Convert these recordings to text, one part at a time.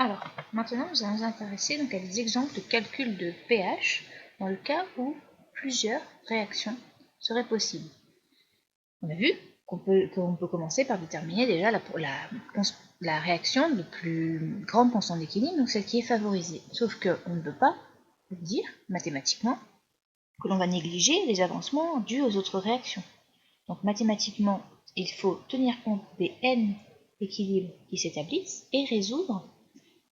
Alors, maintenant, nous allons nous intéresser donc à des exemples de calcul de pH dans le cas où plusieurs réactions seraient possibles. On a vu qu'on peut commencer par déterminer déjà la réaction de plus grande constante d'équilibre, donc celle qui est favorisée. Sauf qu'on ne peut pas dire mathématiquement que l'on va négliger les avancements dus aux autres réactions. Donc mathématiquement, il faut tenir compte des n équilibres qui s'établissent et résoudre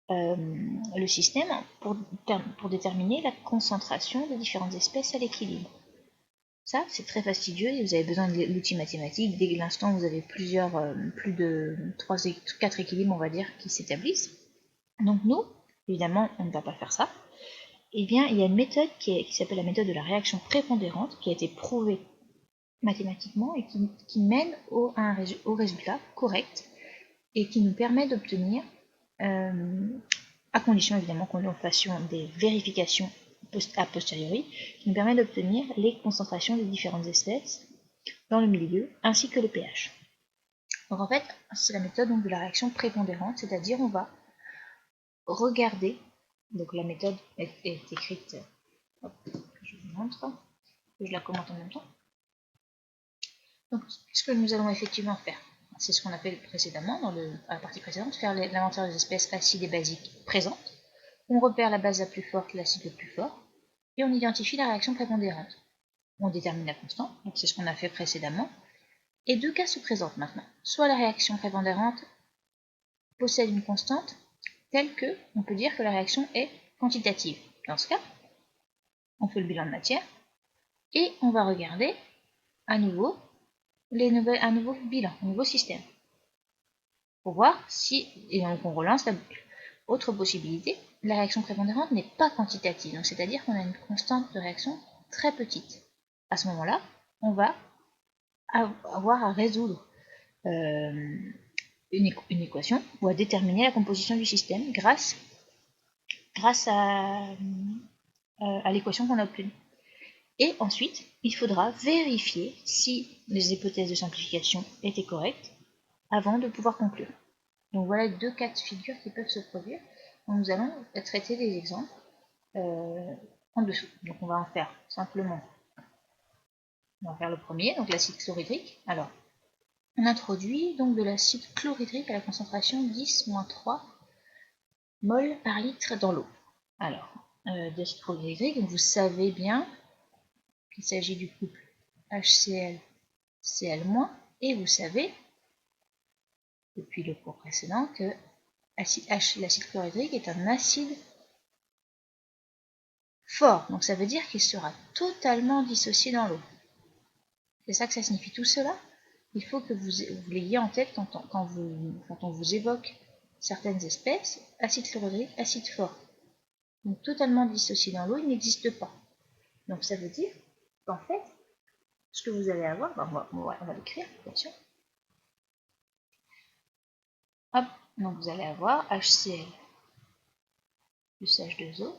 le système pour déterminer la concentration des différentes espèces à l'équilibre. Ça, c'est très fastidieux et vous avez besoin de l'outil mathématique dès l'instant où vous avez plus de 4 équilibres, on va dire, qui s'établissent. Donc nous, évidemment, on ne va pas faire ça. Eh bien, il y a une méthode qui s'appelle la méthode de la réaction prépondérante, qui a été prouvée mathématiquement et qui mène au résultat correct et qui nous permet d'obtenir, à condition évidemment qu'on fasse des vérifications a posteriori, qui nous permet d'obtenir les concentrations des différentes espèces dans le milieu ainsi que le pH. Donc en fait, c'est la méthode donc, de la réaction prépondérante, c'est-à-dire on va regarder, donc la méthode est écrite, hop, je vous montre, je la commente en même temps. Donc ce que nous allons effectivement faire, c'est ce qu'on a fait précédemment, dans la partie précédente, faire l'inventaire des espèces acides et basiques présentes. On repère la base la plus forte, l'acide le plus fort, et on identifie la réaction prépondérante. On détermine la constante, donc c'est ce qu'on a fait précédemment, et deux cas se présentent maintenant. Soit la réaction prépondérante possède une constante telle que on peut dire que la réaction est quantitative. Dans ce cas, on fait le bilan de matière et on va regarder à nouveau un nouveau bilan, un nouveau système, pour voir si, et donc on relance la boucle. Autre possibilité, la réaction prépondérante n'est pas quantitative, donc c'est-à-dire qu'on a une constante de réaction très petite. À ce moment-là, on va avoir à résoudre une équation ou à déterminer la composition du système grâce à l'équation qu'on a obtenue. Et ensuite, il faudra vérifier si les hypothèses de simplification étaient correctes avant de pouvoir conclure. Donc voilà deux cas de figure qui peuvent se produire. Donc nous allons traiter des exemples en dessous. Donc on va en faire simplement, on va faire le premier, donc l'acide chlorhydrique. Alors, on introduit donc de l'acide chlorhydrique à la concentration 10-3 mol par litre dans l'eau. Alors, d'acide chlorhydrique, vous savez bien qu'il s'agit du couple HCl, Cl-, et vous savez, depuis le cours précédent, que l'acide chlorhydrique est un acide fort, donc ça veut dire qu'il sera totalement dissocié dans l'eau. C'est ça que ça signifie. Tout cela, il faut que vous l'ayez en tête quand on vous évoque certaines espèces. Acide chlorhydrique, acide fort. Donc totalement dissocié dans l'eau, il n'existe pas. Donc ça veut dire qu'en fait, ce que vous allez avoir, on va l'écrire, bien sûr. Hop, donc vous allez avoir HCl plus H2O.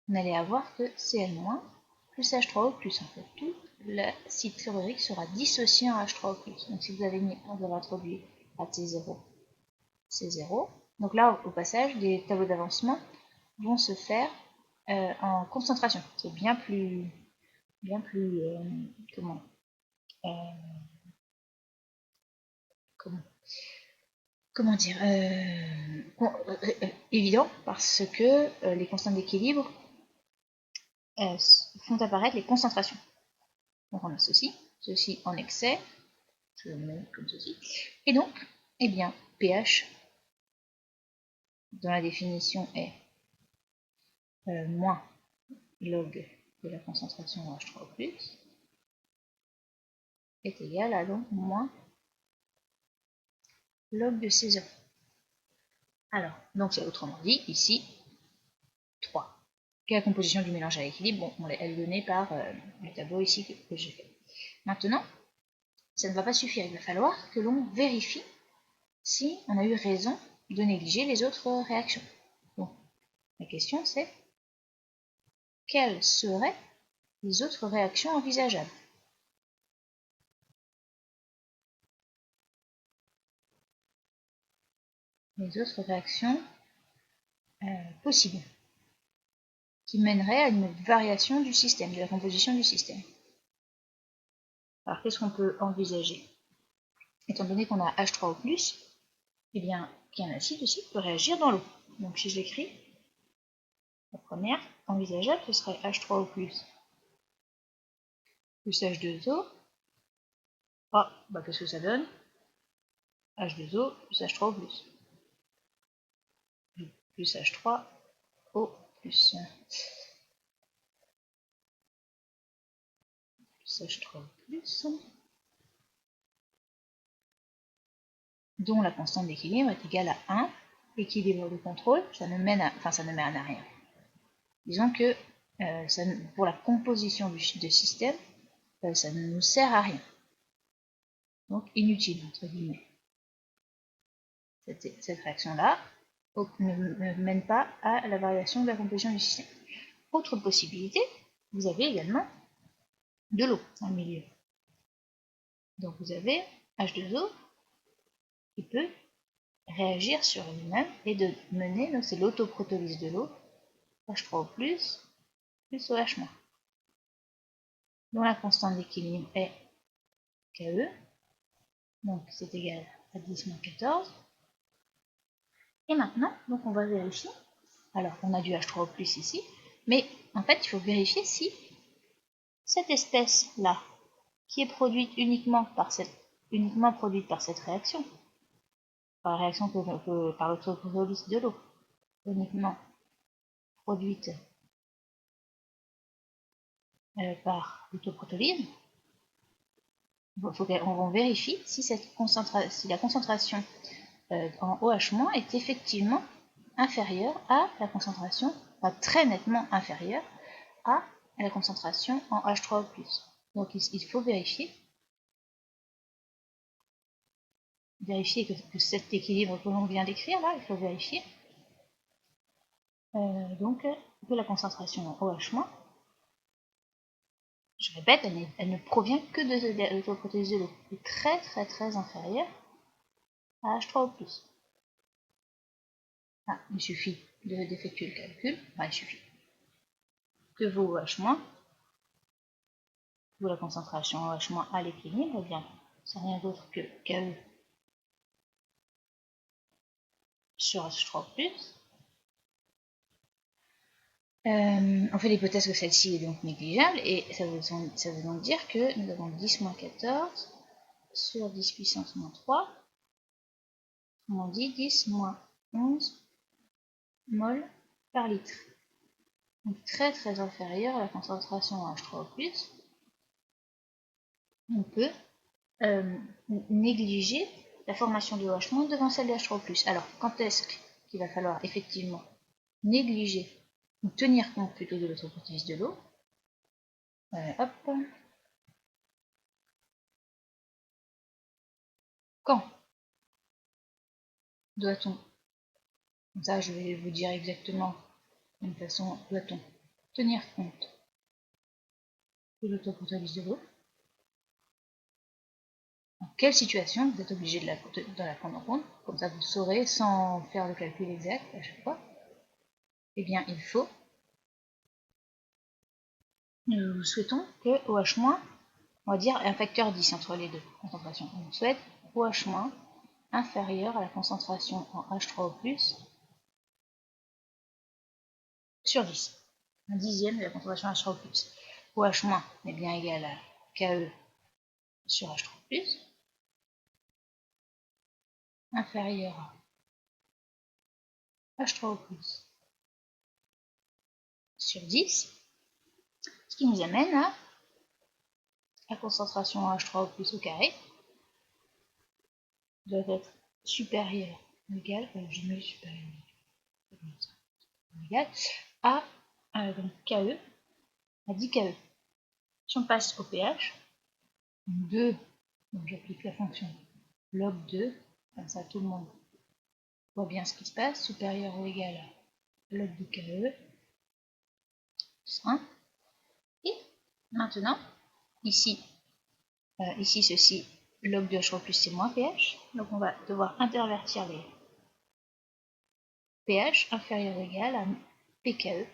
Vous n'allez avoir que Cl- plus H3O+. En fait, tout l'acide chlorhydrique sera dissocié en H3O+. Donc si vous avez introduit AT0, C0, donc là, au passage, des tableaux d'avancement vont se faire en concentration. C'est bien plus comment dire, évident, parce que les constantes d'équilibre font apparaître les concentrations. Donc on a ceci en excès, je le mets comme ceci, et donc, eh bien, pH, dans la définition est moins log de la concentration en H3O+, est égal à donc moins log de C0. Alors, donc c'est autrement dit, ici, 3. Quelle est la composition du mélange à l'équilibre? Bon, elle est donnée par le tableau ici que j'ai fait. Maintenant, ça ne va pas suffire, il va falloir que l'on vérifie si on a eu raison de négliger les autres réactions. Bon, la question c'est, quelles seraient les autres réactions envisageables? les autres réactions possibles qui mèneraient à une variation du système, de la composition du système. Alors qu'est-ce qu'on peut envisager? Étant donné qu'on a H3O+, eh bien, qu'un acide aussi peut réagir dans l'eau. Donc si je l'écris, la première envisageable, ce serait H3O+, plus H2O. Ah, bah qu'est-ce que ça donne? H2O plus H3O+. Plus H3O+. Plus H3O+. Dont la constante d'équilibre est égale à 1. Équilibre de contrôle, ça ne mène à rien. Disons que pour la composition du système, ça ne nous sert à rien. Donc inutile, entre guillemets. Cette réaction-là ne mène pas à la variation de la composition du système. Autre possibilité, vous avez également de l'eau dans le milieu. Donc vous avez H2O qui peut réagir sur lui-même et de mener, donc c'est l'autoprotolyse de l'eau, H3O+, plus OH-, dont la constante d'équilibre est KE, donc c'est égal à 10-14. Et maintenant, donc on va vérifier. Alors, on a du H3O+, ici, mais en fait, il faut vérifier si cette espèce-là, qui est produite uniquement produite par cette réaction, par la réaction par l'autoprotolyse de l'eau, uniquement produite par l'autoprotolyse, on vérifie si la concentration en OH- est effectivement inférieure à la concentration, très nettement inférieure à la concentration en H3O+. Donc il faut vérifier que cet équilibre que l'on vient d'écrire là, il faut vérifier donc que la concentration en OH-, je répète, elle ne provient que de l'autoprotolyse de l'eau, est très très très inférieure à H3O+. Ah, il suffit d'effectuer le calcul, il suffit que vos OH-, vous la concentration en OH- à l'équilibre, eh bien, c'est rien d'autre que KE sur H3+. On fait l'hypothèse que celle-ci est donc négligeable, et ça veut donc dire que nous avons 10-14 sur 10 puissance moins 3, on dit 10-11 mol par litre. Donc très très inférieur à la concentration en H3O+. On peut négliger la formation de OH- devant celle de H3O+. Alors, quand est-ce qu'il va falloir effectivement négliger ou tenir compte plutôt de l'autoprotolyse de l'eau? Hop. Quand doit-on, ça je vais vous dire exactement de toute façon, doit-on tenir compte de l'autoprotolyse de l'eau? Dans quelle situation vous êtes obligé de la prendre en compte? Comme ça vous saurez sans faire le calcul exact à chaque fois. Eh bien, il faut. Nous souhaitons que OH-, on va dire un facteur 10 entre les deux concentrations. On souhaite OH- inférieur à la concentration en H3O+, sur 10. Un dixième de la concentration H3O+. OH- est bien égal à KE sur H3+, inférieur à H3O+, sur 10, ce qui nous amène à la concentration en H3O+ au carré doit être supérieure ou égale, j'ai mis supérieur égal à donc KE à 10 KE. Si on passe au pH, 2, donc j'applique la fonction log 2, comme ça tout le monde voit bien ce qui se passe, supérieur ou égal à log de KE, 1. Et maintenant, ici ceci, log de H3+ c'est moins pH, donc on va devoir intervertir pH inférieur ou égal à pKe,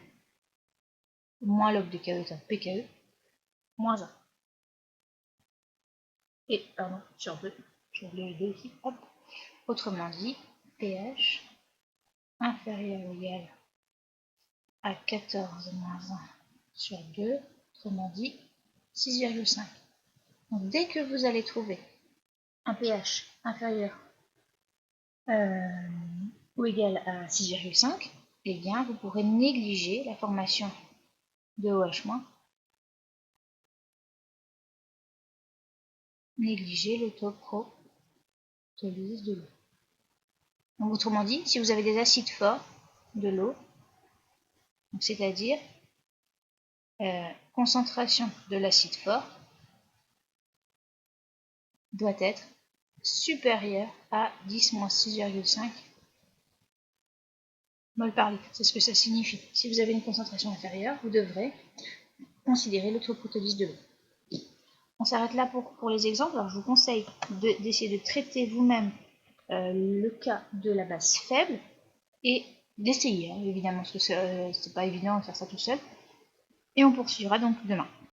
moins log de KE est un pKe, moins 1. Et, pardon, sur 2, je vais le 2 ici, hop. Autrement dit, pH inférieur ou égal à 14 moins 1 sur 2, autrement dit 6,5. Donc dès que vous allez trouver un pH inférieur ou égal à 6,5, eh bien vous pourrez négliger la formation de OH-, négliger l'autoprotolyse de l'eau. Donc autrement dit, si vous avez des acides forts de l'eau, c'est-à-dire concentration de l'acide fort doit être supérieure à 10-6,5 mol par litre. C'est ce que ça signifie. Si vous avez une concentration inférieure, vous devrez considérer l'autoprotolyse de l'eau. On s'arrête là pour les exemples. Alors je vous conseille d'essayer de traiter vous-même le cas de la base faible et d'essayer, évidemment, parce que c'est pas évident de faire ça tout seul. Et on poursuivra donc demain.